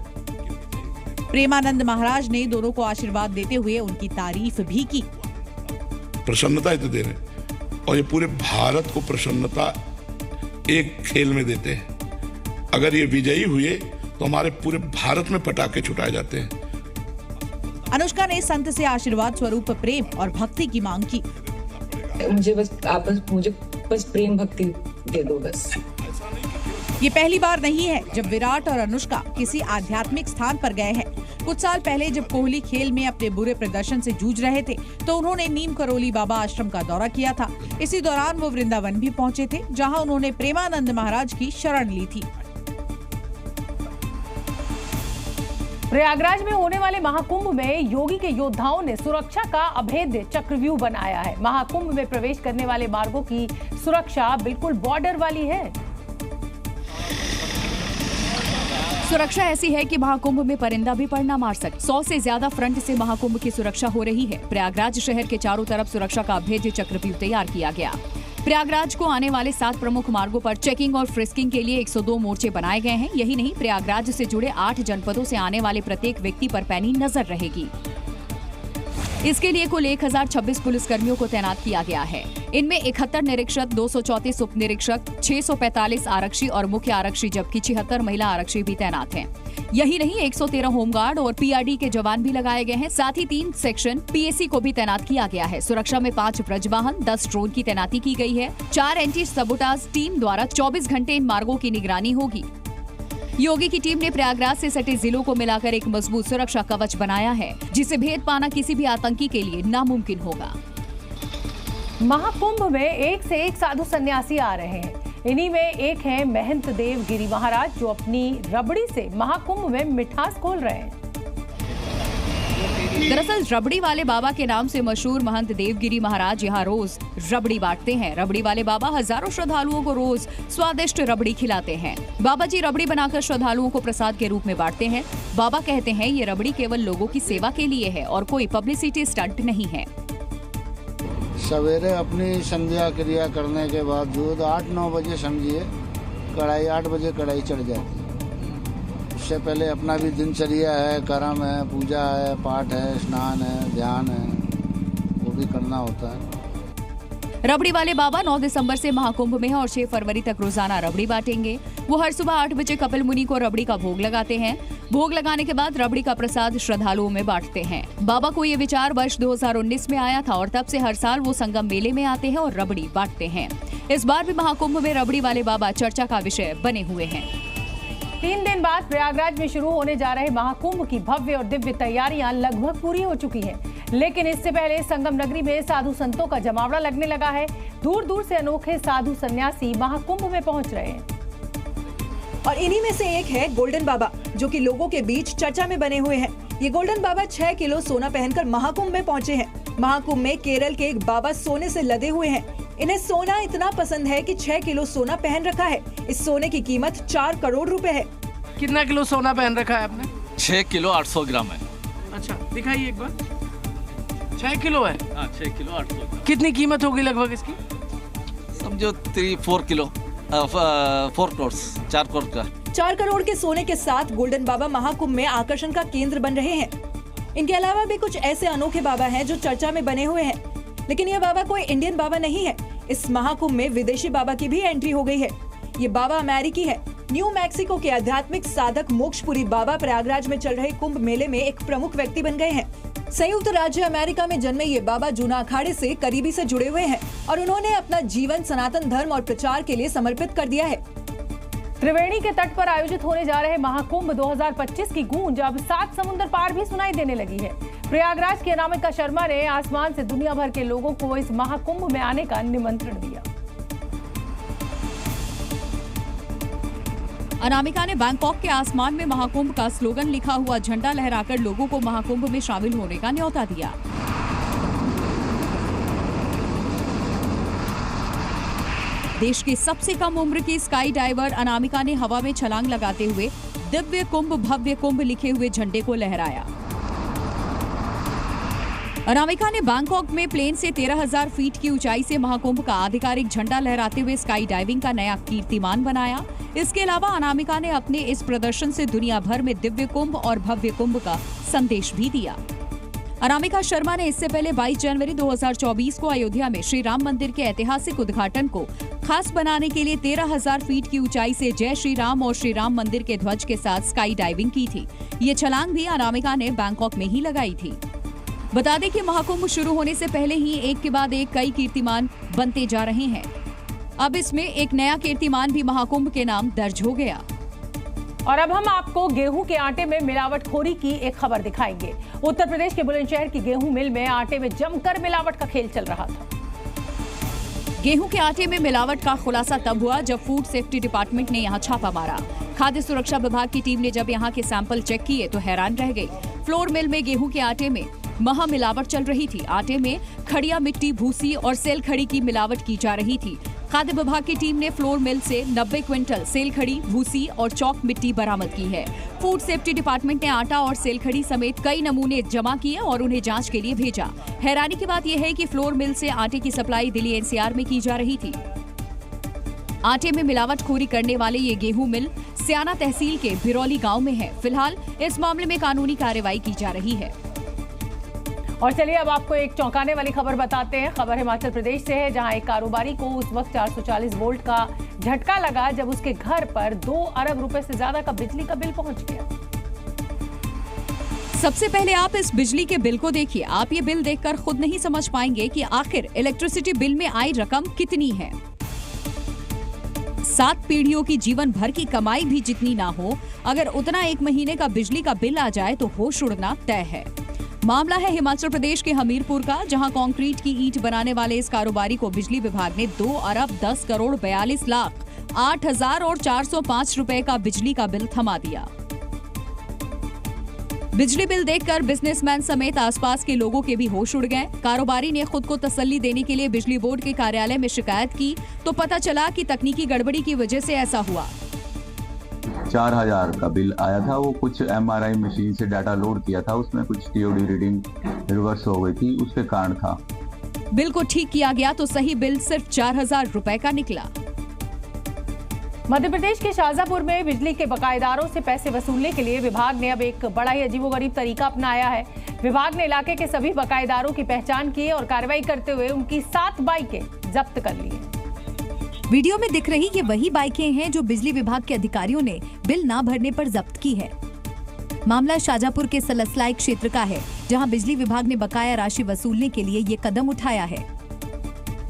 प्रेमानंद महाराज ने दोनों को आशीर्वाद देते हुए उनकी तारीफ भी की। प्रसन्नता इतने दे रहे और ये पूरे भारत को प्रसन्नता एक खेल में देते हैं। अगर ये विजयी हुए तो हमारे पूरे भारत में पटाखे छुटाए जाते हैं। अनुष्का ने संत से आशीर्वाद स्वरूप प्रेम और भक्ति की मांग की। मुझे बस प्रेम भक्ति दे दो बस। ये पहली बार नहीं है जब विराट और अनुष्का किसी आध्यात्मिक स्थान पर गए हैं। कुछ साल पहले जब कोहली खेल में अपने बुरे प्रदर्शन से जूझ रहे थे तो उन्होंने नीम करोली बाबा आश्रम का दौरा किया था। इसी दौरान वो वृंदावन भी पहुंचे थे, जहां उन्होंने प्रेमानंद महाराज की शरण ली थी। प्रयागराज में होने वाले महाकुंभ में योगी के योद्धाओं ने सुरक्षा का अभेद्य चक्रव्यूह बनाया है। महाकुंभ में प्रवेश करने वाले मार्गों की सुरक्षा बिल्कुल बॉर्डर वाली है। सुरक्षा ऐसी है कि महाकुंभ में परिंदा भी पड़ ना मार सके। 100 से ज्यादा फ्रंट से महाकुंभ की सुरक्षा हो रही है। प्रयागराज शहर के चारों तरफ सुरक्षा का अभेद्य चक्रव्यूह तैयार किया गया। प्रयागराज को आने वाले 7 प्रमुख मार्गों पर चेकिंग और फ्रिस्किंग के लिए 102 मोर्चे बनाए गए हैं। यही नहीं, प्रयागराज से जुड़े 8 जनपदों से आने वाले प्रत्येक व्यक्ति पर पैनी नजर रहेगी। इसके लिए कुल 1026 पुलिसकर्मियों को तैनात किया गया है। इनमें 71 निरीक्षक, 234 उप निरीक्षक, 645 आरक्षी और मुख्य आरक्षी, जबकि 76 महिला आरक्षी भी तैनात हैं। यही नहीं, 113 होमगार्ड और पीआरडी के जवान भी लगाए गए हैं। साथ ही 3 सेक्शन पीएसी को भी तैनात किया गया है। सुरक्षा में 5 ब्रजवाहन, 10 ड्रोन की तैनाती की गई है। 4 एंटी सबोटाज टीम द्वारा 24 घंटे इन मार्गों की निगरानी होगी। योगी की टीम ने प्रयागराज से सटे जिलों को मिलाकर एक मजबूत सुरक्षा कवच बनाया है, जिसे भेद पाना किसी भी आतंकी के लिए नामुमकिन होगा। महाकुंभ में एक से एक साधु सन्यासी आ रहे हैं। इन्हीं में एक हैं महंत देव गिरी महाराज, जो अपनी रबड़ी से महाकुंभ में मिठास खोल रहे हैं। दरअसल रबड़ी वाले बाबा के नाम से मशहूर महंत देवगिरी महाराज यहाँ रोज रबड़ी बांटते हैं। रबड़ी वाले बाबा हजारों श्रद्धालुओं को रोज स्वादिष्ट रबड़ी खिलाते हैं। बाबा जी रबड़ी बनाकर श्रद्धालुओं को प्रसाद के रूप में बांटते हैं। बाबा कहते हैं ये रबड़ी केवल लोगों की सेवा के लिए है और कोई पब्लिसिटी स्टंट नहीं है। सवेरे अपनी संध्या क्रिया करने के बावजूद 8-9 बजे समझिए कढ़ाई 8 बजे कढ़ाई चढ़ जाती है। उससे पहले अपना भी दिनचर्या है, कर्म है, पूजा है, पाठ है, स्नान है, ध्यान है, वो भी करना होता है। रबड़ी वाले बाबा 9 दिसंबर से महाकुंभ में और 6 फरवरी तक रोजाना रबड़ी बांटेंगे। वो हर सुबह 8 बजे कपिल मुनि को रबड़ी का भोग लगाते हैं। भोग लगाने के बाद रबड़ी का प्रसाद श्रद्धालुओं में बांटते हैं। बाबा को ये विचार वर्ष 2019 में आया था और तब से हर साल वो संगम मेले में आते हैं और रबड़ी बांटते हैं। इस बार भी महाकुंभ में रबड़ी वाले बाबा चर्चा का विषय बने हुए हैं। 3 दिन बाद प्रयागराज में शुरू होने जा रहे महाकुंभ की भव्य और दिव्य तैयारियां लगभग पूरी हो चुकी हैं। लेकिन इससे पहले संगम नगरी में साधु संतों का जमावड़ा लगने लगा है। दूर दूर से अनोखे साधु सन्यासी महाकुंभ में पहुंच रहे हैं और इन्हीं में से एक है गोल्डन बाबा, जो कि लोगों के बीच चर्चा में बने हुए हैं। ये गोल्डन बाबा 6 किलो सोना पहनकर महाकुंभ में पहुंचे हैं। महाकुंभ में केरल के एक बाबा सोने से लदे हुए हैं। इन्हें सोना इतना पसंद है कि 6 किलो सोना पहन रखा है। इस सोने की कीमत 4 करोड़ रुपए है। कितना किलो सोना पहन रखा है आपने? 6 किलो 800 ग्राम है। अच्छा, दिखाइए एक बार। 6 किलो है? हाँ, 6 किलो 800 ग्राम। कितनी कीमत होगी लगभग इसकी? समझो 4 किलो 4 करोड़ 4 करोड़ का। 4 करोड़ के सोने के साथ गोल्डन बाबा महाकुंभ में आकर्षण का केंद्र बन रहे हैं। इनके अलावा भी कुछ ऐसे अनोखे बाबा हैं जो चर्चा में बने हुए हैं। लेकिन ये बाबा कोई इंडियन बाबा नहीं है। इस महाकुंभ में विदेशी बाबा की भी एंट्री हो गई है। ये बाबा अमेरिकी है। न्यू मैक्सिको के आध्यात्मिक साधक मोक्षपुरी बाबा प्रयागराज में चल रहे कुंभ मेले में एक प्रमुख व्यक्ति बन गए हैं। संयुक्त राज्य अमेरिका में जन्मे ये बाबा जूना अखाड़े से करीबी से जुड़े हुए हैं और उन्होंने अपना जीवन सनातन धर्म और प्रचार के लिए समर्पित कर दिया है। त्रिवेणी के तट पर आयोजित होने जा रहे महाकुंभ 2025 की गूंज अब 7 समुद्र पार भी सुनाई देने लगी है। प्रयागराज के अनामिका शर्मा ने आसमान से दुनिया भर के लोगों को इस महाकुंभ में आने का निमंत्रण दिया। अनामिका ने बैंकॉक के आसमान में महाकुंभ का स्लोगन लिखा हुआ झंडा लहराकर लोगों को महाकुंभ में शामिल होने का न्योता दिया। देश के सबसे कम उम्र की स्काई डाइवर अनामिका ने हवा में छलांग लगाते हुए दिव्य कुंभ भव्य कुंभ लिखे हुए झंडे को लहराया। अनामिका ने बैंकॉक में प्लेन से 13,000 फीट की ऊंचाई से महाकुंभ का आधिकारिक झंडा लहराते हुए स्काई डाइविंग का नया कीर्तिमान बनाया। इसके अलावा अनामिका ने अपने इस प्रदर्शन से दुनिया भर में दिव्य कुंभ और भव्य कुंभ का संदेश भी दिया। अनामिका शर्मा ने इससे पहले 22 जनवरी 2024 को अयोध्या में श्री राम मंदिर के ऐतिहासिक उद्घाटन को खास बनाने के लिए 13,000 फीट की ऊंचाई से जय श्री राम और श्री राम मंदिर के ध्वज के साथ स्काई डाइविंग की थी। ये छलांग भी अनामिका ने बैंकॉक में ही लगाई थी। बता दें कि महाकुंभ शुरू होने से पहले ही एक के बाद एक कई कीर्तिमान बनते जा रहे हैं। अब इसमें एक नया कीर्तिमान भी महाकुंभ के नाम दर्ज हो गया। और अब हम आपको गेहूं के आटे में मिलावटखोरी की एक खबर दिखाएंगे। उत्तर प्रदेश के बुलंदशहर की गेहूं मिल में आटे में जमकर मिलावट का खेल चल रहा था। गेहूं के आटे में मिलावट का खुलासा तब हुआ जब फूड सेफ्टी डिपार्टमेंट ने यहां छापा मारा। खाद्य सुरक्षा विभाग की टीम ने जब यहां के सैंपल चेक किए तो हैरान रह गई। फ्लोर मिल में गेहूं के आटे में महा मिलावट चल रही थी। आटे में खड़िया मिट्टी, भूसी और सेल खड़ी की मिलावट की जा रही थी। खाद्य विभाग की टीम ने फ्लोर मिल से 90 क्विंटल सेल खड़ी, भूसी और चौक मिट्टी बरामद की है। फूड सेफ्टी डिपार्टमेंट ने आटा और सेल खड़ी समेत कई नमूने जमा किए और उन्हें जांच के लिए भेजा। हैरानी की बात यह है कि फ्लोर मिल से आटे की सप्लाई दिल्ली एनसीआर में की जा रही थी। आटे में मिलावटखोरी करने वाले ये गेहूं मिल स्याना तहसील के भिरौली गांव में है। फिलहाल इस मामले में कानूनी कार्रवाई की जा रही है। और चलिए अब आपको एक चौंकाने वाली खबर बताते हैं। खबर हिमाचल प्रदेश से है, जहां एक कारोबारी को उस वक्त 440 वोल्ट का झटका लगा जब उसके घर पर 2 अरब रुपए से ज्यादा का बिजली का बिल पहुंच गया। सबसे पहले आप इस बिजली के बिल को देखिए। आप ये बिल देखकर खुद नहीं समझ पाएंगे कि आखिर इलेक्ट्रिसिटी बिल में आई रकम कितनी है। 7 पीढ़ियों की जीवन भर की कमाई भी जितनी ना हो, अगर उतना एक महीने का बिजली का बिल आ जाए तो होश उड़ना तय है। मामला है हिमाचल प्रदेश के हमीरपुर का, जहां कंक्रीट की ईंट बनाने वाले इस कारोबारी को बिजली विभाग ने 2 अरब 10 करोड़ 42 लाख 8,000 और 405 रुपए का बिजली का बिल थमा दिया। बिजली बिल देखकर बिजनेसमैन समेत आसपास के लोगों के भी होश उड़ गए। कारोबारी ने खुद को तसल्ली देने के लिए बिजली बोर्ड के कार्यालय में शिकायत की तो पता चला कि तकनीकी गड़बड़ी की वजह से ऐसा हुआ। 4000 का बिल आया था, वो कुछ MRI मशीन से डाटा लोड किया था, उसमें कुछ TOD रीडिंग रिवर्स हो गई थी, उसके कारण था। बिल को ठीक किया गया तो सही बिल सिर्फ 4000 रुपए का निकला। मध्य प्रदेश के शाहजहांपुर में बिजली के बकायेदारों से पैसे वसूलने के लिए विभाग ने अब एक बड़ा ही अजीबोगरीब तरीका अपनाया है। विभाग ने इलाके के सभी बकायेदारों की पहचान की और कार्रवाई करते हुए उनकी 7 बाइकें जब्त कर ली हैं। वीडियो में दिख रही ये वही बाइकें हैं जो बिजली विभाग के अधिकारियों ने बिल ना भरने पर जब्त की है। मामला शाहजहांपुर के सलसलाई क्षेत्र का है, जहां बिजली विभाग ने बकाया राशि वसूलने के लिए ये कदम उठाया है।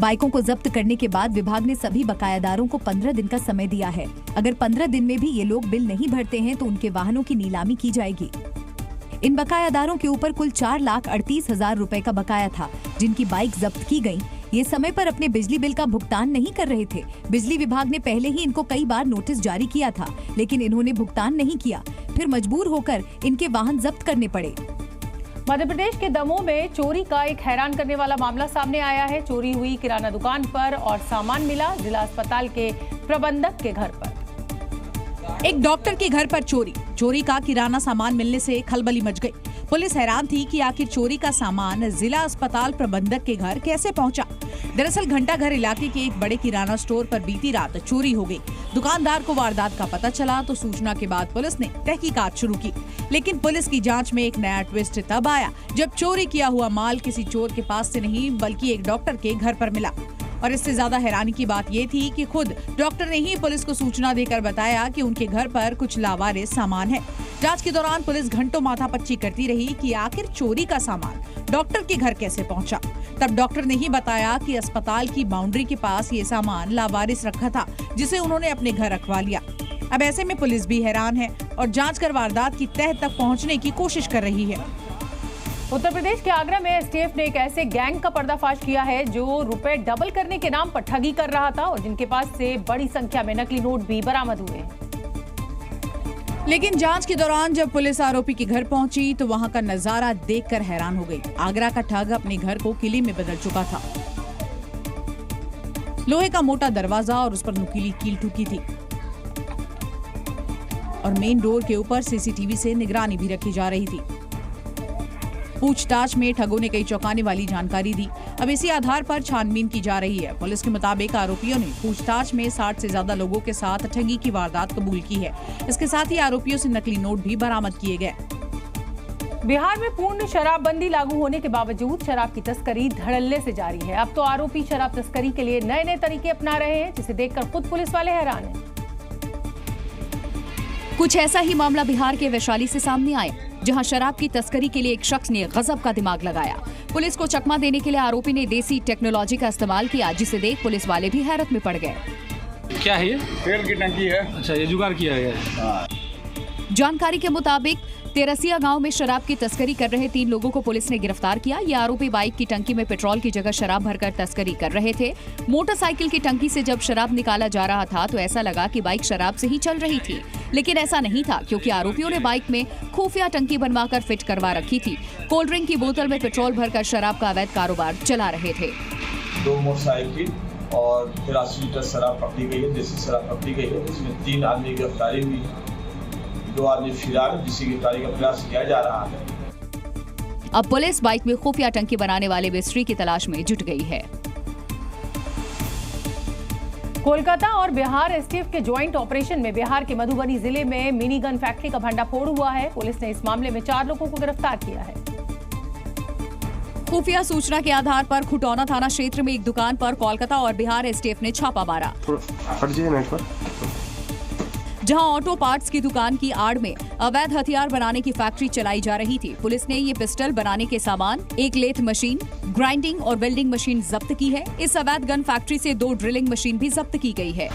बाइकों को जब्त करने के बाद विभाग ने सभी बकायादारों को 15 दिन का समय दिया है। अगर 15 दिन में भी ये लोग बिल नहीं भरते हैं तो उनके वाहनों की नीलामी की जाएगी। इन बकायादारों के ऊपर कुल 4,38,000 रुपए का बकाया था, जिनकी बाइक जब्त की गयी। ये समय पर अपने बिजली बिल का भुगतान नहीं कर रहे थे। बिजली विभाग ने पहले ही इनको कई बार नोटिस जारी किया था, लेकिन इन्होंने भुगतान नहीं किया। फिर मजबूर होकर इनके वाहन जब्त करने पड़े। मध्य प्रदेश के दमोह में चोरी का एक हैरान करने वाला मामला सामने आया है। चोरी हुई किराना दुकान पर और सामान मिला जिला अस्पताल के प्रबंधक के घर पर। एक डॉक्टर के घर पर चोरी का किराना सामान मिलने से खलबली मच गई। पुलिस हैरान थी कि आखिर चोरी का सामान जिला अस्पताल प्रबंधक के घर कैसे पहुंचा। दरअसल घंटाघर इलाके के एक बड़े किराना स्टोर पर बीती रात चोरी हो गई। दुकानदार को वारदात का पता चला तो सूचना के बाद पुलिस ने तहकीकात शुरू की, लेकिन पुलिस की जांच में एक नया ट्विस्ट तब आया जब चोरी किया हुआ माल किसी चोर के पास से नहीं बल्कि एक डॉक्टर के घर पर मिला। और इससे ज्यादा हैरानी की बात ये थी कि खुद डॉक्टर ने ही पुलिस को सूचना देकर बताया कि उनके घर पर कुछ लावारिस सामान है। जांच के दौरान पुलिस घंटों माथापच्ची करती रही कि आखिर चोरी का सामान डॉक्टर के घर कैसे पहुंचा। तब डॉक्टर ने ही बताया कि अस्पताल की बाउंड्री के पास ये सामान लावारिस रखा था, जिसे उन्होंने अपने घर रखवा लिया। अब ऐसे में पुलिस भी हैरान है और जांच कर वारदात की तह तक पहुंचने की कोशिश कर रही है। उत्तर प्रदेश के आगरा में एसटीएफ ने एक ऐसे गैंग का पर्दाफाश किया है जो रुपए डबल करने के नाम पर ठगी कर रहा था और जिनके पास से बड़ी संख्या में नकली नोट भी बरामद हुए हैं। लेकिन जांच के दौरान जब पुलिस आरोपी के घर पहुंची तो वहां का नजारा देखकर हैरान हो गई। आगरा का ठग अपने घर को किले में बदल चुका था। लोहे का मोटा दरवाजा और उस पर नुकीली कील ठुकी थी और मेन डोर के ऊपर सीसीटीवी से निगरानी भी रखी जा रही थी। पूछताछ में ठगों ने कई चौंकाने वाली जानकारी दी। अब इसी आधार पर छानबीन की जा रही है। पुलिस के मुताबिक आरोपियों ने पूछताछ में 60 से ज्यादा लोगों के साथ ठगी की वारदात कबूल की है। इसके साथ ही आरोपियों से नकली नोट भी बरामद किए गए। बिहार में पूर्ण शराबबंदी लागू होने के बावजूद शराब की तस्करी धड़ल्ले से जारी है। अब तो आरोपी शराब तस्करी के लिए नए नए तरीके अपना रहे हैं, जिसे देखकर खुद पुलिस वाले हैरान हैं। कुछ ऐसा ही मामला बिहार के वैशाली से सामने आया, जहां शराब की तस्करी के लिए एक शख्स ने गजब का दिमाग लगाया। पुलिस को चकमा देने के लिए आरोपी ने देसी टेक्नोलॉजी का इस्तेमाल किया, जिसे देख पुलिस वाले भी हैरत में पड़ गए। क्या है ये? तेल की टंकी है। अच्छा, ये जुगाड़ किया गया है। जानकारी के मुताबिक तेरसिया गांव में शराब की तस्करी कर रहे 3 लोगों को पुलिस ने गिरफ्तार किया। ये आरोपी बाइक की टंकी में पेट्रोल की जगह शराब भरकर तस्करी कर रहे थे। मोटरसाइकिल की टंकी से जब शराब निकाला जा रहा था तो ऐसा लगा कि बाइक शराब से ही चल रही थी, लेकिन ऐसा नहीं था, क्योंकि आरोपियों ने बाइक में खुफिया टंकी बनवाकर फिट करवा रखी थी। कोल्ड ड्रिंक की बोतल में पेट्रोल भरकर शराब का अवैध कारोबार चला रहे थे। 2 मोटरसाइकिल और 83 लीटर शराब पकड़ी गई है, देसी शराब पकड़ी गई है। इसमें 3 आदमी की गिरफ्तारी हुई है, 2 आदमी फिलहाल जिसकी गिरफ्तारी का प्रयास किया जा रहा है। अब पुलिस बाइक में खुफिया टंकी बनाने वाले मिस्त्री की तलाश में जुट गई है। कोलकाता और बिहार एसटीएफ के ज्वाइंट ऑपरेशन में बिहार के मधुबनी जिले में मिनी गन फैक्ट्री का भंडाफोड़ हुआ है। पुलिस ने इस मामले में 4 लोगों को गिरफ्तार किया है। खुफिया सूचना के आधार पर खुटौना थाना क्षेत्र में एक दुकान पर कोलकाता और बिहार एसटीएफ ने छापा मारा, जहां ऑटो पार्ट्स की दुकान की आड़ में अवैध हथियार बनाने की फैक्ट्री चलाई जा रही थी। पुलिस ने ये पिस्टल बनाने के सामान, एक लेथ मशीन, ग्राइंडिंग और वेल्डिंग मशीन जब्त की है। इस अवैध गन फैक्ट्री से 2 ड्रिलिंग मशीन भी जब्त की गई है।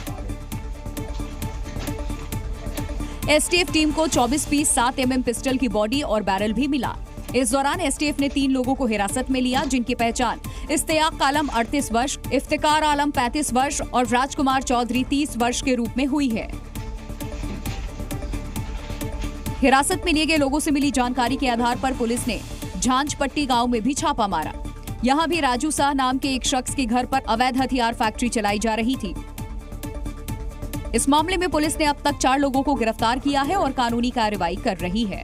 एसटीएफ टीम को 24 पीस 7 mm पिस्टल की बॉडी और बैरल भी मिला। इस दौरान एसटीएफ ने 3 लोगों को हिरासत में लिया, जिनकी पहचान इश्तियाक आलम 38 वर्ष, इफ्तिकार आलम 35 वर्ष और राजकुमार चौधरी 30 वर्ष के रूप में हुई है। हिरासत में लिए गए लोगों से मिली जानकारी के आधार पर पुलिस ने झांझपट्टी गांव में भी छापा मारा। यहां भी राजू शाह नाम के एक शख्स के घर पर अवैध हथियार फैक्ट्री चलाई जा रही थी। इस मामले में पुलिस ने अब तक 4 लोगों को गिरफ्तार किया है और कानूनी कार्रवाई कर रही है।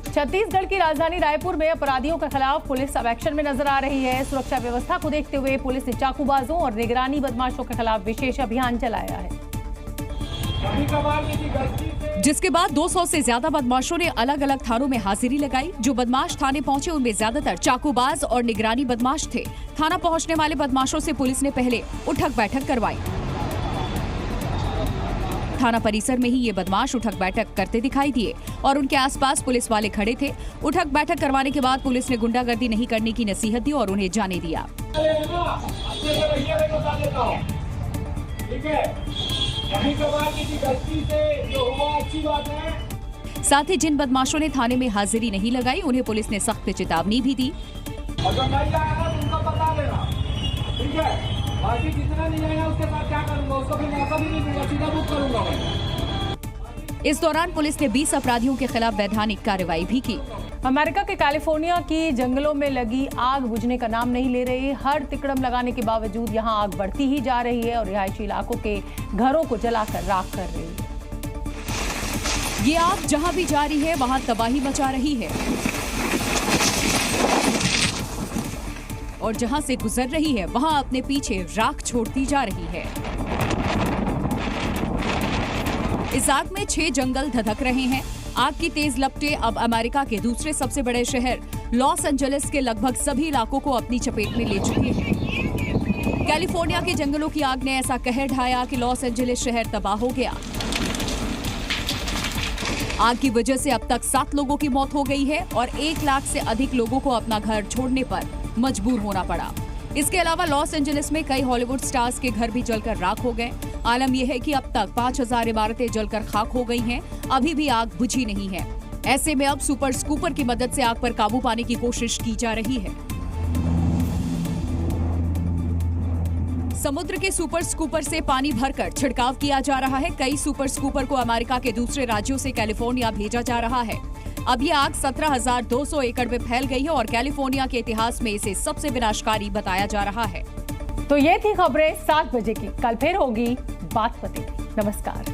छत्तीसगढ़ की राजधानी रायपुर में अपराधियों के खिलाफ पुलिस अब एक्शन में नजर आ रही है। सुरक्षा व्यवस्था को देखते हुए पुलिस ने चाकूबाजों और निगरानी बदमाशों के खिलाफ विशेष अभियान चलाया है, जिसके बाद 200 से ज्यादा बदमाशों ने अलग अलग थानों में हाजिरी लगाई। जो बदमाश थाने पहुंचे उनमें ज्यादातर चाकूबाज और निगरानी बदमाश थे। थाना पहुंचने वाले बदमाशों से पुलिस ने पहले उठक बैठक करवाई। थाना परिसर में ही ये बदमाश उठक बैठक करते दिखाई दिए और उनके आसपास पुलिस वाले खड़े थे। उठक बैठक करवाने के बाद पुलिस ने गुंडागर्दी नहीं करने की नसीहत दी और उन्हें जाने दिया। साथ ही जिन बदमाशों ने थाने में हाजिरी नहीं लगाई उन्हें पुलिस ने सख्त चेतावनी भी दी। बाकी जितना नहीं आया उसके साथ क्या करूंगा, उसको फिर मौका भी नहीं दूंगा, सीधा बुक करूंगा मैं। इस दौरान पुलिस ने 20 अपराधियों के खिलाफ वैधानिक कार्रवाई भी की। अमेरिका के कैलिफोर्निया की जंगलों में लगी आग बुझने का नाम नहीं ले रही। हर तिकड़म लगाने के बावजूद यहां आग बढ़ती ही जा रही है और रिहायशी इलाकों के घरों को जलाकर राख कर रही है। ये आग जहां भी जारी है वहां तबाही मचा रही है और जहां से गुजर रही है वहां अपने पीछे राख छोड़ती जा रही है। इस आग में 6 जंगल धधक रहे हैं। आग की तेज लपटें अब अमेरिका के दूसरे सबसे बड़े शहर लॉस एंजलिस के लगभग सभी इलाकों को अपनी चपेट में ले चुकी है। कैलिफोर्निया के जंगलों की आग ने ऐसा कहर ढाया कि लॉस एंजलिस शहर तबाह हो गया। आग की वजह से अब तक 7 लोगों की मौत हो गई है और 1 लाख से अधिक लोगों को अपना घर छोड़ने पर मजबूर होना पड़ा। इसके अलावा लॉस एंजलिस में कई हॉलीवुड स्टार्स के घर भी जलकर राख हो गए। आलम यह है कि अब तक 5000 इमारतें जलकर खाक हो गई हैं। अभी भी आग बुझी नहीं है। ऐसे में अब सुपर स्कूपर की मदद से आग पर काबू पाने की कोशिश की जा रही है। समुद्र के सुपर स्कूपर से पानी भरकर छिड़काव किया जा रहा है। कई सुपर स्कूपर को अमेरिका के दूसरे राज्यों से कैलिफोर्निया भेजा जा रहा है। अब ये आग 17,200 एकड़ में फैल गई है और कैलिफोर्निया के इतिहास में इसे सबसे विनाशकारी बताया जा रहा है। तो ये थी खबरें 7 बजे की। कल फिर होगी बात पते की। नमस्कार।